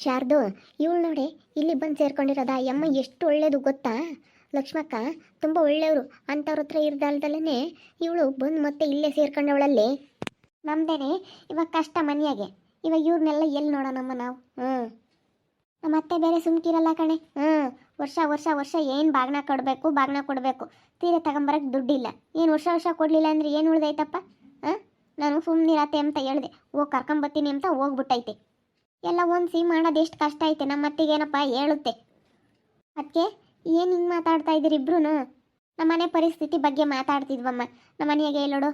ಶಾರ್ದು, ಇವಳು ನೋಡಿ ಇಲ್ಲಿ ಬಂದು ಸೇರ್ಕೊಂಡಿರೋದ. ಯಮ್ಮ ಎಷ್ಟು ಒಳ್ಳೇದು ಗೊತ್ತಾ? ಲಕ್ಷ್ಮಕ್ಕ ತುಂಬ ಒಳ್ಳೆಯವರು. ಅಂಥವ್ರ ಹತ್ರ ಇರ್ದಲ್ದಲ್ಲೇ ಇವಳು ಬಂದು ಮತ್ತೆ ಇಲ್ಲೇ ಸೇರ್ಕೊಂಡವಳಲ್ಲಿ. ನಮ್ದೇನೆ ಇವಾಗ ಕಷ್ಟ ಮನೆಯಾಗೆ. ಇವಾಗ ಇವ್ರನ್ನೆಲ್ಲ ಎಲ್ಲಿ ನೋಡೋಣಮ್ಮ ನಾವು? ನಮ್ಮ ಅತ್ತೆ ಬೇರೆ ಸುಮ್ಕಿರಲ್ಲ ಕಣೆ. ವರ್ಷ ವರ್ಷ ವರ್ಷ ಏನು ಬಾಗ್ನ ಕೊಡಬೇಕು. ತೀರೆ ತಗೊಂಬರಕ್ಕೆ ದುಡ್ಡಿಲ್ಲ. ಏನು ವರ್ಷ ವರ್ಷ ಕೊಡಲಿಲ್ಲ ಅಂದರೆ ಏನು ಉಳ್ದೈತಪ್ಪ? ನಾನು ಸುಮ್ಮನಿರತ್ತೆ ಅಂತ ಹೇಳಿದೆ. ಹೋಗಿ ಕರ್ಕೊಂಬತ್ತೀನಿ ಅಂತ ಹೋಗ್ಬಿಟ್ಟೈತೆ. ಎಲ್ಲ ಹೊಂದಿಸಿ ಮಾಡೋದು ಎಷ್ಟು ಕಷ್ಟ ಐತೆ. ನಮ್ಮ ಅತ್ತಿಗೇನಪ್ಪ ಹೇಳುತ್ತೆ. ಅದಕ್ಕೆ ಏನು ಹಿಂಗೆ ಮಾತಾಡ್ತಾ ಇದ್ದೀರಿ ಇಬ್ರು? ನಮ್ಮ ಮನೆ ಪರಿಸ್ಥಿತಿ ಬಗ್ಗೆ ಮಾತಾಡ್ತಿದ್ವಮ್ಮ. ನಮ್ಮ ಮನೆಯಾಗೆ ಹೇಳೋಡು,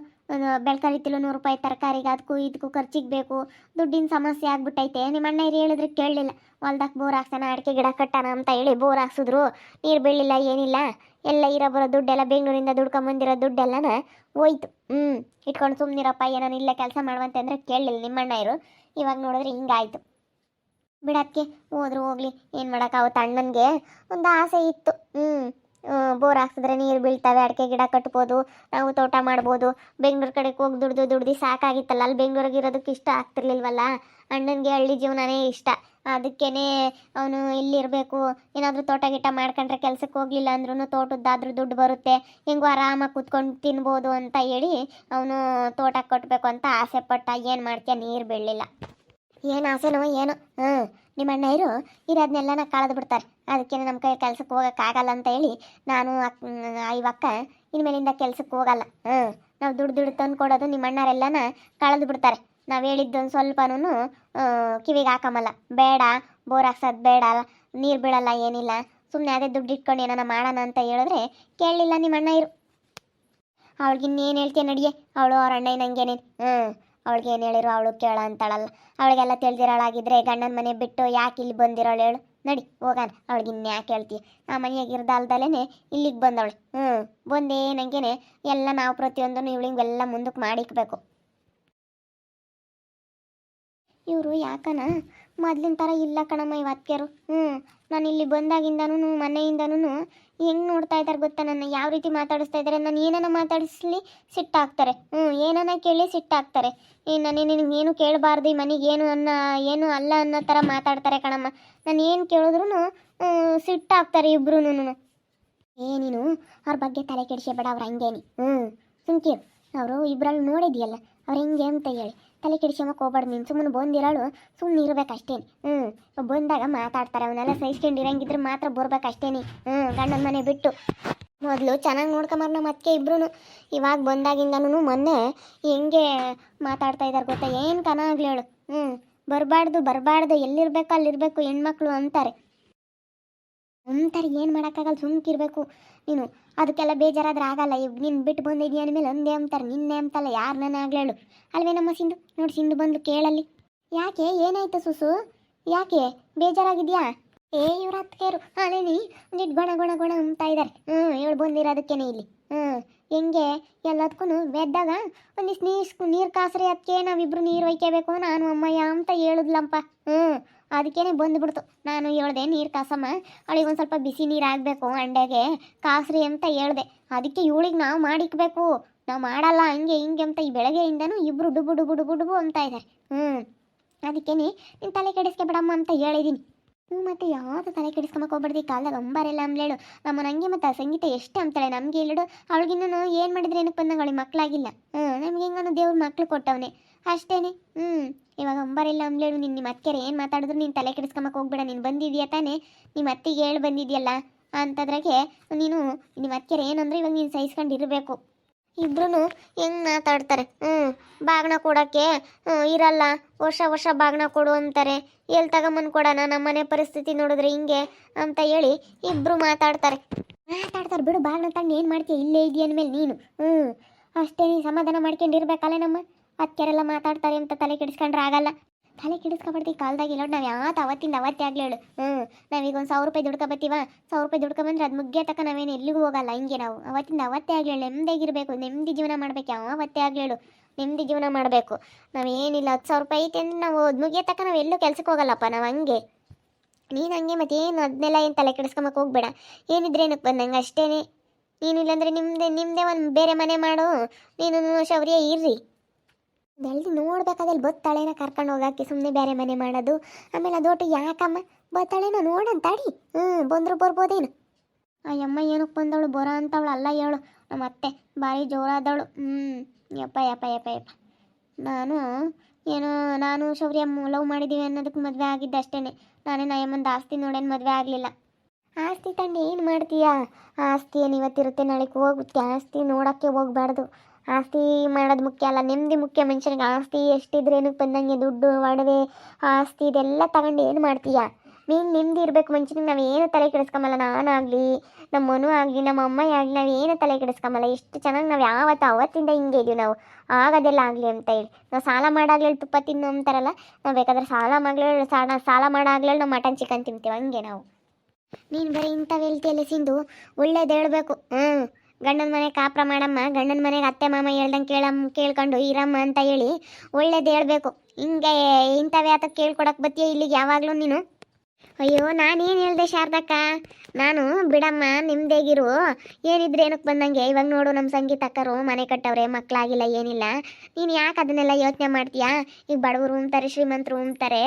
ಬೆಳ್ಕರಿತಿಲು 100 ರೂಪಾಯಿ ತರಕಾರಿಗೆ ಅದಕ್ಕೂ ಇದಕ್ಕೂ ಖರ್ಚಿಗೆ ಬೇಕು. ದುಡ್ಡಿನ ಸಮಸ್ಯೆ ಆಗ್ಬಿಟ್ಟೈತೆ. ನಿಮ್ಮ ಅಣ್ಣ ಹಿರಿ ಹೇಳಿದ್ರೆ ಕೇಳಲಿಲ್ಲ. ಹೊಲ್ದಾಗ ಬೋರ್ ಹಾಕ್ಸೋಣ, ಅಡಿಕೆ ಗಿಡ ಕಟ್ಟೋಣ ಅಂತ ಹೇಳಿ ಬೋರ್ ಹಾಕ್ಸಿದ್ರು. ನೀರು ಬೀಳಲಿಲ್ಲ, ಏನಿಲ್ಲ. ಎಲ್ಲ ಇರೋ ಬರೋ ದುಡ್ಡೆಲ್ಲ ಬೆಂಗಳೂರಿಂದ ದುಡ್ಕೊಂಬಂದಿರೋ ದುಡ್ಡೆಲ್ಲನ ಹೋಯ್ತು. ಇಟ್ಕೊಂಡು ಸುಮ್ಮನಿರಪ್ಪ, ಏನಾನು ಇಲ್ಲೇ ಕೆಲಸ ಮಾಡುವಂತೆ ಅಂದರೆ ಕೇಳಲಿಲ್ಲ ನಿಮ್ಮಣ್ಣ ಇರು. ಇವಾಗ ನೋಡಿದ್ರೆ ಹಿಂಗಾಯ್ತು. ಬಿಡಕ್ಕೆ ಹೋದ್ರು ಹೋಗ್ಲಿ, ಏನು ಮಾಡೋಕ್ಕಾಗುತ್ತೆ. ಅಣ್ಣನಿಗೆ ಒಂದು ಆಸೆ ಇತ್ತು. ಬೋರ್ ಹಾಕ್ಸಿದ್ರೆ ನೀರು ಬೀಳ್ತವೆ, ಅಡಿಕೆ ಗಿಡ ಕಟ್ಬೋದು, ನಾವು ತೋಟ ಮಾಡ್ಬೋದು. ಬೆಂಗಳೂರು ಕಡೆಗೆ ಹೋಗಿ ದುಡ್ದು ಸಾಕಾಗಿತ್ತಲ್ಲ. ಅಲ್ಲಿ ಬೆಂಗಳೂರಿಗೆ ಇರೋದಕ್ಕೆ ಇಷ್ಟ ಆಗ್ತಿರ್ಲಿಲ್ವಲ್ಲ. ಅಣ್ಣನಿಗೆ ಹಳ್ಳಿ ಜೀವನನೇ ಇಷ್ಟ. ಅದಕ್ಕೇ ಅವನು ಇಲ್ಲಿರಬೇಕು. ಏನಾದರೂ ತೋಟ ಗಿಟ ಮಾಡ್ಕೊಂಡ್ರೆ ಕೆಲ್ಸಕ್ಕೆ ಹೋಗಲಿಲ್ಲ ಅಂದ್ರೂ ತೋಟದ್ದಾದ್ರೂ ದುಡ್ಡು ಬರುತ್ತೆ, ಹೆಂಗೋ ಆರಾಮಾಗಿ ಕೂತ್ಕೊಂಡು ತಿನ್ಬೋದು ಅಂತ ಹೇಳಿ ಅವನು ತೋಟ ಕಟ್ಟಬೇಕು ಅಂತ ಆಸೆ ಪಟ್ಟ. ಏನು ಮಾಡ್ತೀಯ, ನೀರು ಬೀಳಲಿಲ್ಲ. ಏನು ಆಸೆನೋ ಏನೋ. ನಿಮ್ಮ ಅಣ್ಣ ಇರೋದನ್ನೆಲ್ಲನ ಕಳೆದು ಬಿಡ್ತಾರೆ. ಅದಕ್ಕೆ ನಮ್ಮ ಕೈ ಕೆಲ್ಸಕ್ಕೆ ಹೋಗೋಕ್ಕಾಗಲ್ಲ ಅಂತ ಹೇಳಿ ನಾನು ಇವಕ್ಕ ಇನ್ಮೇಲಿಂದ ಕೆಲ್ಸಕ್ಕೆ ಹೋಗಲ್ಲ. ನಾವು ದುಡ್ಡು ತಂದು ಕೊಡೋದು ನಿಮ್ಮ ಅಣ್ಣರೆಲ್ಲನ ಕಳೆದು ಬಿಡ್ತಾರೆ. ನಾವು ಹೇಳಿದ್ದೊಂದು ಸ್ವಲ್ಪನೂ ಕಿವಿಗೆ ಹಾಕಮಲ್ಲ. ಬೇಡ, ಬೋರ್ ಹಾಕ್ಸೋದು ಬೇಡ, ನೀರು ಬೀಳಲ್ಲ, ಏನಿಲ್ಲ, ಸುಮ್ಮನೆ ಅದೇ ದುಡ್ಡು ಇಟ್ಕೊಂಡು ಏನಾನ ಮಾಡೋಣ ಅಂತ ಹೇಳಿದ್ರೆ ಕೇಳಲಿಲ್ಲ ನಿಮ್ಮ ಅಣ್ಣ ಅವಳಿಗಿನ್ನೇನು ಹೇಳ್ತೀಯ ನಡಿಯೇ. ಅವಳು ಅವ್ರ ಅಣ್ಣ ನಂಗೇನೇನು. ಅವಳಿಗೆ ಏನು ಹೇಳಿರು ಅವಳು ಕೇಳ ಅಂತಾಳಲ್ಲ. ಅವಳಿಗೆಲ್ಲ ತಿಳಿದಿರೋಳಾಗಿದ್ರೆ ಗಂಡನ ಮನೆ ಬಿಟ್ಟು ಯಾಕೆ ಇಲ್ಲಿ ಬಂದಿರೋಳು ಹೇಳು? ನಡಿ ಹೋಗೋಣ. ಅವಳಿಗೆ ಇನ್ಯಾಕೆ ಹೇಳ್ತೀಯ? ಆ ಮನೆಯಾಗ ಇರ್ದಲ್ದಲೇ ಇಲ್ಲಿಗೆ ಬಂದವಳು. ಬಂದೇ ನಂಗೇನೆ ಎಲ್ಲ ನಾವು ಪ್ರತಿಯೊಂದನ್ನು ಇವಳಿಗೆಲ್ಲ ಮುಂದಕ್ಕೆ ಮಾಡಿಕ್ಬೇಕು. ಇವರು ಯಾಕನ ಮೊದ್ಲಿನ ಥರ ಇಲ್ಲ ಕಣಮ್ಮ ಇವತ್ಕೆರು. ನಾನು ಇಲ್ಲಿ ಬಂದಾಗಿಂದನೂ ಮನೆಯಿಂದನೂ ಹೆಂಗೆ ನೋಡ್ತಾ ಇದ್ದಾರೆ ಗೊತ್ತಾ? ನನ್ನ ಯಾವ ರೀತಿ ಮಾತಾಡಿಸ್ತಾ ಇದ್ದಾರೆ. ನಾನು ಏನನ್ನ ಮಾತಾಡಿಸ್ಲಿ ಸಿಟ್ಟಾಗ್ತಾರೆ. ಏನನ್ನ ಕೇಳಿ ಸಿಟ್ಟಾಗ್ತಾರೆ. ನಾನು ನಿನಗೆ ಏನು ಕೇಳಬಾರ್ದು, ಈ ಮನೆಗೆ ಏನು ಅಲ್ಲ ಅನ್ನೋ ಥರ ಮಾತಾಡ್ತಾರೆ ಕಣಮ್ಮ. ನಾನು ಏನು ಕೇಳಿದ್ರು ಸಿಟ್ಟಾಗ್ತಾರೆ ಇಬ್ರು. ನೀನು ಅವ್ರ ಬಗ್ಗೆ ತಲೆ ಕೆಡಿಸಬೇಡ. ಅವ್ರು ಹಂಗೇನಿ. ಸುಮ್ಕಿರು. ಅವರು ಇಬ್ಬರಲ್ಲಿ ನೋಡಿದ್ಯಲ್ಲ ಅವ್ರು ಹೆಂಗೆ ಅಂತ ಹೇಳಿ ತಲೆ ಕೆಡಿಸ್ಕೊಂಬಕ್ಕೆ ಹೋಗ್ಬಾರ್ದು. ನೀನು ಸುಮ್ಮನೆ ಬಂದಿರೋಳು ಸುಮ್ಮನೆ ಇರ್ಬೇಕಷ್ಟೇನಿ. ಬಂದಾಗ ಮಾತಾಡ್ತಾರೆ. ಅವನ್ನೆಲ್ಲ ಸಹಿಸ್ಕೊಂಡಿರಂಗಿದ್ರೆ ಮಾತ್ರ ಬರ್ಬೇಕಷ್ಟೇನಿ. ಗಂಡನ ಮನೆ ಬಿಟ್ಟು ಮೊದಲು ಚೆನ್ನಾಗಿ ನೋಡ್ಕೊಂಬಾರ ನಮ್ಮ ಅತ್ತೆ ಇಬ್ರು. ಇವಾಗ ಬಂದಾಗಿಂದನೂ ಮೊನ್ನೆ ಹೆಂಗೆ ಮಾತಾಡ್ತಾ ಇದ್ದಾರೆ ಗೊತ್ತಾ? ಏನು ಕನ ಆಗ್ಲಿ ಹೇಳು. ಬರಬಾರ್ದು, ಎಲ್ಲಿರ್ಬೇಕು ಅಲ್ಲಿರ್ಬೇಕು ಹೆಣ್ಮಕ್ಳು ಅಂತಾರೆ. ಏನು ಮಾಡೋಕ್ಕಾಗಲ್ಲ, ಸುಮ್ಕಿರ್ಬೇಕು ನೀನು. ಅದಕ್ಕೆಲ್ಲ ಬೇಜಾರಾದ್ರೆ ಆಗಲ್ಲ. ಈಗ ನೀನು ಬಿಟ್ಟು ಬಂದಿದ್ದೀಯ ಅಂದಮೇಲೆ ಒಂದೇ ಅಂತಾರೆ, ನಿನ್ನೆ ಅಂತಲ್ಲ, ಯಾರನ್ನ ಆಗ್ಲೇಳು. ಅಲ್ವೇ ನಮ್ಮ ಸಿಂಧು? ನೋಡಿ, ಸಿಂಧು ಬಂದು ಕೇಳಲ್ಲಿ. ಯಾಕೆ, ಏನಾಯ್ತು ಸುಸು? ಯಾಕೆ ಬೇಜಾರಾಗಿದ್ಯಾ? ಇವ್ರ ಹತ್ಕೇರು ಅಲ್ಲೇನಿ ಒಂದಿಟ್ಟು ಗೊಣ ಅಂತ ಇದ್ದಾರೆ. ಇವಳು ಬಂದಿರೋದಕ್ಕೇನೆ ಇಲ್ಲಿ. ಹೆಂಗೆ ಎಲ್ಲದಕ್ಕೂ ಬೆದ್ದಾಗ ಒಂದಿಷ್ಟು ನೀರು ಕಾಸ್ರಿ, ಅದಕ್ಕೆ ನಾವಿಬ್ರು ನೀರು ಒಯ್ಕೋಬೇಕು ನಾನು ಅಮ್ಮಯ್ಯ ಅಂತ ಹೇಳಿದ್ಲಂಪ. ಅದಕ್ಕೇನೆ ಬಂದುಬಿಡ್ತು. ನಾನು ಹೇಳ್ದೆ ನೀರು ಕಾಸಮ್ಮ, ಅವಳಿಗೆ ಒಂದು ಸ್ವಲ್ಪ ಬಿಸಿ ನೀರು ಆಗಬೇಕು ಅಂಡೆಗೆ ಕಾಸ್ರಿ ಅಂತ ಹೇಳ್ದೆ. ಅದಕ್ಕೆ ಇವಳಿಗೆ ನಾವು ಮಾಡಿಕ್ಬೇಕು, ನಾವು ಮಾಡಲ್ಲ ಹಂಗೆ ಹಿಂಗೆ ಅಂತ ಈ ಬೆಳಗ್ಗೆಯಿಂದನೂ ಇಬ್ಬರು ಡುಬು ಅಂತ ಇದ್ದಾರೆ. ಅದಕ್ಕೇನೆ ನೀನು ತಲೆ ಕೆಡಿಸ್ಕೊಬೇಡಮ್ಮ ಅಂತ ಹೇಳಿದ್ದೀನಿ. ಮತ್ತು ಯಾವುದು ತಲೆ ಕೆಡಿಸ್ಕೊಂಬಕ್ಕೆ ಹೋಗ್ಬಾರ್ದು. ಈ ಕಾಲದಾಗ ಅಂಬಾರೆಲ್ಲ ಅಂಬ್ಲೇಳು. ನಮ್ಮ ನನಗೆ ಮತ್ತು ಆ ಸಂಗೀತ ಎಷ್ಟು ಅಂತಾಳೆ ನಮಗೆ ಹೇಳಿಡು. ಅವಳಿಗಿನ್ನೂ ಏನು ಮಾಡಿದ್ರೆ ಏನಕ್ಕೆ ಬಂದಂಗೆ ಅವಳಿಗೆ ಮಕ್ಕಳಾಗಿಲ್ಲ. ನಮ್ಗೆ ಹೆಂಗನು ದೇವ್ರ ಮಕ್ಳು ಕೊಟ್ಟವನೆ ಅಷ್ಟೇನೆ. ಇವಾಗ ಅಂಬಾರೆಲ್ಲ ಅಂಬ್ಲೇಳು. ನಿಮ್ಮ ಅತ್ತೆರೆ ಏನು ಮಾತಾಡಿದ್ರು ನೀನು ತಲೆ ಕೆಡಿಸ್ಕೊಂಬಕ್ಕೆ ಹೋಗ್ಬೇಡ. ನೀನು ಬಂದಿದ್ಯಾ ತಾನೇ, ನಿಮ್ಮ ಅತ್ತಿಗೆ ಹೇಳಿ ಬಂದಿದ್ಯಲ್ಲ ಅಂತದ್ರಾಗೆ ನೀನು ನಿಮ್ಮ ಅತ್ತೆರೆ ಏನಂದ್ರೆ ಇವಾಗ ನೀನು ಸಹಿಸ್ಕೊಂಡಿರಬೇಕು. ಇಬ್ರು ಹೆಂಗೆ ಮಾತಾಡ್ತಾರೆ. ಬಾಗ್ನ ಕೊಡೋಕ್ಕೆ ಇರಲ್ಲ, ವರ್ಷ ಬಾಗ್ನ ಕೊಡು ಅಂತಾರೆ. ಎಲ್ಲಿ ತಗೊಂಬಂದು ಕೊಡೋಣ, ನಮ್ಮ ಮನೆ ಪರಿಸ್ಥಿತಿ ನೋಡಿದ್ರೆ ಹಿಂಗೆ ಅಂತ ಹೇಳಿ ಇಬ್ಬರು ಮಾತಾಡ್ತಾರೆ. ಬಿಡು, ಬಾಗ್ನ ತಂದು ಏನು ಮಾಡ್ತೀಯ? ಇಲ್ಲೇ ಇದೆಯಾ ಅಂದಮೇಲೆ ನೀನು ಅಷ್ಟೇ ನೀನು ಸಮಾಧಾನ ಮಾಡ್ಕೊಂಡಿರ್ಬೇಕಲ್ಲ. ನಮ್ಮ ಅತ್ತೆರೆಲ್ಲ ಮಾತಾಡ್ತಾರೆ ಅಂತ ತಲೆ ಕೆಡಿಸ್ಕೊಂಡ್ರೆ ಆಗಲ್ಲ. ತಲೆ ಕೆಡಿಸ್ಕೊಬಾರ್ದು ಈ ಕಾಲದಾಗಿಲ್ಲ. ನಾವು ಅವತ್ತಿಂದ ಅವತ್ತೇ ಆಗಲಿ ಹೇಳು. ನಾವೀಗ ಒಂದು 1000 ರೂಪಾಯಿ ದುಡ್ಕೊಬತ್ತೀವ, 1000 ರೂಪಾಯಿ ದುಡ್ಕೊಬಂದ್ರೆ ಅದು ಮುಗ್ಗೇ ತಕ್ಕ ನಾವೇನು ಎಲ್ಲಿಗೂ ಹೋಗಲ್ಲ. ಹಿಂಗೆ ನಾವು ಅವತ್ತಿಂದ ಅವತ್ತೇ ಆಗಲಿ ಹೇಳು. ನೆಮ್ಮದಿಗಿರಬೇಕು, ನೆಮ್ಮದಿ ಜೀವನ ಮಾಡ್ಬೇಕು. ಯಾವತ್ತೇ ಆಗಲಿ ಹೇಳು, ನೆಮ್ಮದಿ ಜೀವನ ಮಾಡಬೇಕು. ನಾವೇನಿಲ್ಲ 10,000 ರೂಪಾಯಿ ಐತೆ ಅಂದ್ರೆ ನಾವು ಅದು ಮುಗಿಯೋ ತಕ್ಕ ನಾವು ಎಲ್ಲೂ ಕೆಲ್ಸಕ್ಕೆ ಹೋಗಲ್ಲಪ್ಪ. ನಾವು ಹಂಗೆ, ನೀನು ಹಂಗೆ ಮತ್ತೇನು ಅದನ್ನೆಲ್ಲ ಏನು ತಲೆ ಕೆಡಿಸ್ಕೊಂಬಕ್ಕೆ ಹೋಗ್ಬೇಡ. ಏನಿದ್ರೆ ಏನಕ್ಕೆ ಬಂದಂಗೆ ಅಷ್ಟೇ. ನೀನು ಇಲ್ಲಾಂದರೆ ನಿಮ್ಮದೇ ಒಂದು ಬೇರೆ ಮನೆ ಮಾಡು. ನೀನು ಶೌರ್ಯ ಇರ್ರಿ. ಜಲ್ದಿ ನೋಡ್ಬೇಕಾದಲ್ಲಿ ಬತ್ತಾಳೆನ ಕರ್ಕೊಂಡು ಹೋಗಕ್ಕೆ ಸುಮ್ಮನೆ ಬೇರೆ ಮನೆ ಮಾಡೋದು. ಆಮೇಲೆ ಅದೊಟ್ಟು ಯಾಕಮ್ಮ ಬತ್ತಾಳೆನ ನೋಡಂತಾಡಿ. ಬಂದ್ರು ಬರ್ಬೋದೇನು. ಆ ಅಮ್ಮ ಏನಕ್ಕೆ ಬಂದವಳು ಬರೋ ಅಂತವಳು ಅಲ್ಲ ಹೇಳು. ನಮ್ಮ ಅತ್ತೆ ಭಾರಿ ಜೋರಾದವಳು. ಯಪ್ಪ ಯಪ್ಪ ಯಪ್ಪ ಯಪ್ಪ. ನಾನು ಏನೋ ನಾನು ಶೌರ್ಯ ಲವ್ ಮಾಡಿದ್ದೀವಿ ಅನ್ನೋದಕ್ಕೆ ಮದುವೆ ಆಗಿದ್ದೆ ಅಷ್ಟೇ. ನಾನೇನು ಅಯ್ಯಮ್ಮಂದು ಆಸ್ತಿ ನೋಡೇನು ಮದುವೆ ಆಗಲಿಲ್ಲ. ಆಸ್ತಿ ತಂದು ಏನು ಮಾಡ್ತೀಯಾ? ಆಸ್ತಿ ಏನು ಇವತ್ತಿರುತ್ತೆ ನಾಳೆಗೆ ಹೋಗುತ್ತೆ. ಆಸ್ತಿ ನೋಡೋಕ್ಕೆ ಹೋಗ್ಬಾರ್ದು. ಆಸ್ತಿ ಮಾಡೋದು ಮುಖ್ಯ ಅಲ್ಲ, ನೆಮ್ಮದಿ ಮುಖ್ಯ ಮನುಷ್ಯನಿಗೆ. ಆಸ್ತಿ ಎಷ್ಟಿದ್ರೆ ಏನಕ್ಕೆ ಬಂದಂಗೆ ದುಡ್ಡು ಒಡವೆ ಆಸ್ತಿ ಇದೆಲ್ಲ ತಗೊಂಡು ಏನು ಮಾಡ್ತೀಯಾ? ನೀನು ನೆಮ್ಮದಿ ಇರಬೇಕು ಮನುಷ್ಯನಿಗೆ. ನಾವೇನು ತಲೆ ಕೆಡಿಸ್ಕೊಂಬಲ್ಲ. ನಾನಾಗಲಿ ನಮ್ಮ ಮನು ಆಗಲಿ ನಮ್ಮ ಅಮ್ಮ ಆಗಲಿ ನಾವೇನು ತಲೆ ಕೆಡಿಸ್ಕೊಂಬಲ್ಲ. ಎಷ್ಟು ಚೆನ್ನಾಗಿ ನಾವು ಅವತ್ತಿಂದ ಹಿಂಗೆ ಇದೀವಿ ನಾವು. ಆಗೋದೆಲ್ಲ ಆಗಲಿ ಅಂತ ಹೇಳಿ ನಾವು ಸಾಲ ಮಾಡಾಗ್ಲೇಳಿ ತುಪ್ಪ ತಿನ್ನು ಅಂತಾರಲ್ಲ, ನಾವು ಬೇಕಾದ್ರೆ ಸಾಲ ಮಾಡಾಗ್ಲೇಳಿ ನಾವು ಮಟನ್ ಚಿಕನ್ ತಿಂತೀವಿ, ಹಂಗೆ ನಾವು. ನೀನು ಬರೀ ಇಂಥವು ಹೇಳ್ತಿಯಲ್ಲ ಸಿಂಧು, ಒಳ್ಳೇದು ಹೇಳಬೇಕು. ಗಂಡನ ಮನೆಗೆ ಕಾಪ್ರ ಮಾಡಮ್ಮ, ಗಂಡನ ಮನೆಗೆ ಅತ್ತೆ ಮಾಮ ಹೇಳ್ದಂಗೆ ಕೇಳ್ಕೊಂಡು ಇರಮ್ಮ ಅಂತ ಹೇಳಿ ಒಳ್ಳೇದು ಹೇಳಬೇಕು. ಹಿಂಗೆ ಇಂಥವು ಯಾತಕ್ಕೆ ಕೇಳ್ಕೊಡಕ್ಕೆ ಬತ್ತೀಯ ಇಲ್ಲಿಗೆ ಯಾವಾಗಲೂ ನೀನು? ಅಯ್ಯೋ ನಾನೇನು ಹೇಳ್ದೆ ಶಾರದಕ್ಕ, ನಾನು ಬಿಡಮ್ಮ ನಿಮ್ದೇಗಿರು, ಏನಿದ್ರೆ ಏನಕ್ಕೆ ಬಂದಂಗೆ. ಇವಾಗ ನೋಡು ನಮ್ಮ ಸಂಗೀತ ಅಕ್ಕರು ಮನೆ ಕಟ್ಟವ್ರೆ, ಮಕ್ಕಳಾಗಿಲ್ಲ ಏನಿಲ್ಲ. ನೀನು ಯಾಕೆ ಅದನ್ನೆಲ್ಲ ಯೋಚನೆ ಮಾಡ್ತೀಯಾ? ಈಗ ಬಡವರು ಉಂತಾರೆ, ಶ್ರೀಮಂತರು ಉಂತಾರೆ,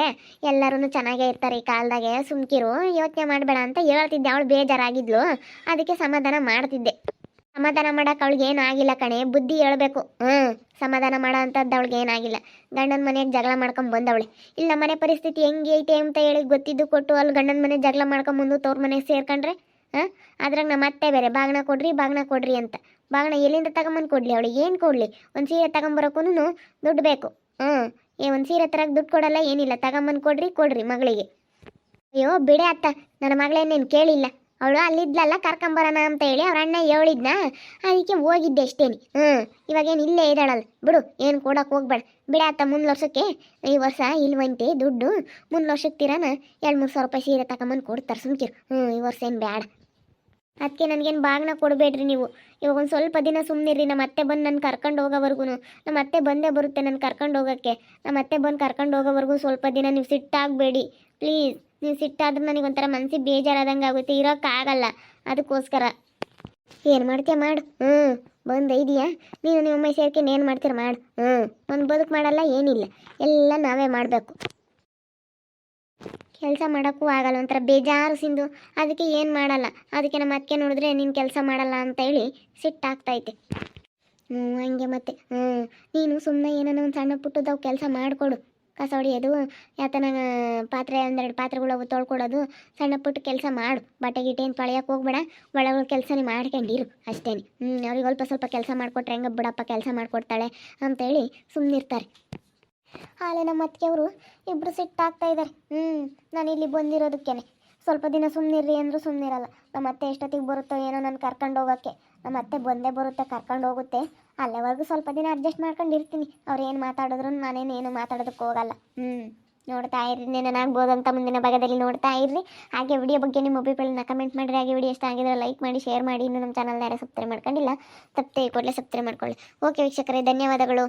ಎಲ್ಲರೂ ಚೆನ್ನಾಗೇ ಇರ್ತಾರೆ ಈ ಕಾಲದಾಗೆ. ಸುಮ್ಕಿರು, ಯೋಚನೆ ಮಾಡಬೇಡ ಅಂತ ಹೇಳ್ತಿದ್ದೆ. ಅವಳು ಬೇಜಾರಾಗಿದ್ಲು, ಅದಕ್ಕೆ ಸಮಾಧಾನ ಮಾಡ್ತಿದ್ದೆ. ಸಮಾಧಾನ ಮಾಡೋಕೆ ಅವಳಿಗೆ ಏನೂ ಆಗಿಲ್ಲ ಕಣೆ, ಬುದ್ಧಿ ಹೇಳ್ಬೇಕು. ಸಮಾಧಾನ ಮಾಡೋ ಅಂಥದ್ದು ಅವಳಿಗೆ ಏನಾಗಿಲ್ಲ. ಗಂಡನ ಮನೆಗೆ ಜಗಳ ಮಾಡ್ಕೊಂಡು ಬಂದವಳೆ. ಇಲ್ಲ ನಮ್ಮ ಮನೆ ಪರಿಸ್ಥಿತಿ ಹೆಂಗೆ ಐತೆ ಅಂತ ಹೇಳಿ ಗೊತ್ತಿದ್ದು ಕೊಟ್ಟು ಅಲ್ಲಿ ಗಂಡನ ಮನೆ ಜಗಳ ಮಾಡ್ಕೊಂಬಂದು ತವ್ರ ಮನೆಗೆ ಸೇರ್ಕೊಂಡ್ರೆ ಅದ್ರಾಗ ನಮ್ಮ ಅತ್ತೆ ಬೇರೆ ಬಾಗ್ನ ಕೊಡ್ರಿ ಅಂತ. ಬಾಗ್ನ ಎಲ್ಲಿಂದ ತಗೊಂಬಂದು ಕೊಡಲಿ ಅವಳಿಗೆ? ಏನು ಕೊಡಲಿ? ಒಂದು ಸೀರೆ ತಗೊಂಬರೋಕ್ಕೂ ದುಡ್ಡು ಬೇಕು. ಒಂದು ಸೀರೆ ತರಕ್ಕೆ ದುಡ್ಡು ಕೊಡಲ್ಲ, ಏನಿಲ್ಲ. ತಗೊಂಬಂದು ಕೊಡ್ರಿ ಮಗಳಿಗೆ. ಅಯ್ಯೋ ಬಿಡೆ ಅತ್ತ, ನನ್ನ ಮಗಳೇನೇನು ಕೇಳಿಲ್ಲ. ಅವಳು ಅಲ್ಲಿದ್ಲಲ್ಲ ಕರ್ಕೊಂಬರೋಣ ಅಂತ ಹೇಳಿ ಅವ್ರ ಅಣ್ಣ ಹೇಳಿದ್ನ, ಅದಕ್ಕೆ ಹೋಗಿದ್ದೆ ಅಷ್ಟೇನಿ. ಇವಾಗೇನು ಇಲ್ಲೇ ಇದ್ದಾಳಲ್ಲ ಬಿಡು, ಏನು ಕೊಡೋಕೆ ಹೋಗ್ಬೇಡ. ಬಿಡಾತ, ಮುಂದೆ ವರ್ಷಕ್ಕೆ ಈ ವರ್ಷ ಇಲ್ವಂತೆ ದುಡ್ಡು. ಮುಂದೆ ವರ್ಷಕ್ಕೆ ತೀರಾನ 2-3 ಸಾವಿರ ರೂಪಾಯಿ ಸೀರೆ ತಗೊಂಬಂದು ಕೊಡ್ತಾರೆ, ಸುಮ್ಕಿರು. ಈ ವರ್ಷ ಏನು ಬೇಡ. ಅದಕ್ಕೆ ನನಗೇನು ಬಾಗ್ನ ಕೊಡಬೇಡ್ರಿ ನೀವು. ಇವಾಗ ಒಂದು ಸ್ವಲ್ಪ ದಿನ ಸುಮ್ಮನಿರಿ. ನಮ್ಮ ಅತ್ತೆ ಬಂದು ನನ್ನ ಕರ್ಕೊಂಡು ಹೋಗೋವರೆಗೂ, ನಮ್ಮ ಅತ್ತೆ ಬಂದೇ ಬರುತ್ತೆ ನನ್ನ ಕರ್ಕೊಂಡು ಹೋಗೋಕ್ಕೆ. ನಮ್ಮ ಅತ್ತೆ ಬಂದು ಕರ್ಕೊಂಡು ಹೋಗೋವರೆಗೂ ಸ್ವಲ್ಪ ದಿನ ನೀವು ಸಿಟ್ಟಾಗಬೇಡಿ ಪ್ಲೀಸ್. ನೀವು ಸಿಟ್ಟಾದ್ರೆ ನನಗೆ ಒಂಥರ ಮನಸ್ಸಿಗೆ ಬೇಜಾರಾದಂಗೆ ಆಗುತ್ತೆ, ಇರೋಕ್ಕಾಗಲ್ಲ. ಅದಕ್ಕೋಸ್ಕರ ಏನು ಮಾಡ್ತೀಯ ಮಾಡು. ಬಂದು ಇದೆಯಾ ನೀನು ನಿಮ್ಮಮ್ಮ ಸೇರ್ಕೊಂಡು ಏನು ಮಾಡ್ತೀರ ಮಾಡು. ಒಂದು ಬದುಕು ಮಾಡಲ್ಲ, ಏನಿಲ್ಲ, ಎಲ್ಲ ನಾವೇ ಮಾಡಬೇಕು. ಕೆಲಸ ಮಾಡೋಕ್ಕೂ ಆಗಲ್ಲ, ಒಂಥರ ಬೇಜಾರು ಸಿಂಧು. ಅದಕ್ಕೆ ಏನು ಮಾಡಲ್ಲ. ಅದಕ್ಕೆ ನಮ್ಮ ಅತ್ತೆ ನೋಡಿದ್ರೆ ನೀನು ಕೆಲಸ ಮಾಡಲ್ಲ ಅಂತ ಹೇಳಿ ಸಿಟ್ಟಾಗ್ತೈತೆ. ಹಂಗೆ ಮತ್ತೆ ನೀನು ಸುಮ್ಮನೆ ಏನಾನ ಒಂದು ಸಣ್ಣ ಪುಟ್ಟದವು ಕೆಲಸ ಮಾಡಿಕೊಡು. ಕಸ ಹೊಡಿಯೋದು, ಯಾತನ ಪಾತ್ರೆ 1-2 ಪಾತ್ರೆಗಳು ತೊಳ್ಕೊಡೋದು, ಸಣ್ಣ ಪುಟ್ಟ ಕೆಲಸ ಮಾಡು. ಬಟ್ಟೆ ಗಿಟ್ಟೆ ಏನು ತೊಳೆಯೋಕೆ ಹೋಗ್ಬೇಡ, ಒಳಗೆ ಕೆಲಸನೇ ಮಾಡ್ಕೊಂಡಿರು ಅಷ್ಟೇ. ಅವ್ರಿಗೆ ಸ್ವಲ್ಪ ಕೆಲಸ ಮಾಡಿಕೊಟ್ರೆ ಹೆಂಗೆ ಬಿಡಪ್ಪ ಕೆಲಸ ಮಾಡಿಕೊಡ್ತಾಳೆ ಅಂತೇಳಿ ಸುಮ್ಮನಿರ್ತಾರೆ. ಹಾಲೆ ನಮ್ಮ ಅತ್ತಿಗೆಯವರು ಇಬ್ಬರು ಸಿಟ್ಟಾಗ್ತಾ ಇದ್ದಾರೆ. ನಾನು ಇಲ್ಲಿ ಬಂದಿರೋದಕ್ಕೇನೆ. ಸ್ವಲ್ಪ ದಿನ ಸುಮ್ಮನಿರ್ರಿ ಅಂದರೂ ಸುಮ್ಮನಿರಲ್ಲ. ನಮ್ಮ ಅತ್ತೆ ಎಷ್ಟೊತ್ತಿಗೆ ಬರುತ್ತೋ ಏನೋ ನಾನು ಕರ್ಕೊಂಡು ಹೋಗೋಕ್ಕೆ. ನಮ್ಮ ಅತ್ತೆ ಬಂದೇ ಬರುತ್ತೆ, ಕರ್ಕೊಂಡು ಹೋಗುತ್ತೆ. ಅಲ್ಲಿವರೆಗೂ ಸ್ವಲ್ಪ ದಿನ ಅಡ್ಜಸ್ಟ್ ಮಾಡ್ಕೊಂಡು ಇರ್ತೀನಿ. ಅವ್ರು ಏನು ಮಾತಾಡಿದ್ರು ನಾನೇನು ಮಾತಾಡೋದಕ್ಕೆ ಹೋಗಲ್ಲ. ನೋಡ್ತಾ ಇರ್ರಿ, ನೆನನಾಗ್ಬೋದು ಅಂತ ಮುಂದಿನ ಭಾಗದಲ್ಲಿ ನೋಡ್ತಾ ಇರ್ರಿ. ಹಾಗೆ ವಿಡಿಯೋ ಬಗ್ಗೆ ನಿಮ್ಮ ಅಭಿಪ್ರಾಯನ ಕಮೆಂಟ್ ಮಾಡಿರಿ. ಹಾಗೆ ವಿಡಿಯೋ ಇಷ್ಟ ಆಗಿದ್ರೆ ಲೈಕ್ ಮಾಡಿ, ಶೇರ್ ಮಾಡಿ. ಇನ್ನು ನಮ್ಮ ಚಾನಲ್ನ ಯಾರು ಸಬ್ಸ್ಕ್ರೈಬ್ ಮಾಡ್ಕೊಂಡಿಲ್ಲ, ತಪ್ಪದೆ ಕೂಡಲೇ ಸಬ್ಸ್ಕ್ರೈಬ್ ಮಾಡ್ಕೊಳ್ಳಿ. ಓಕೆ ವೀಕ್ಷಕರೇ, ಧನ್ಯವಾದಗಳು.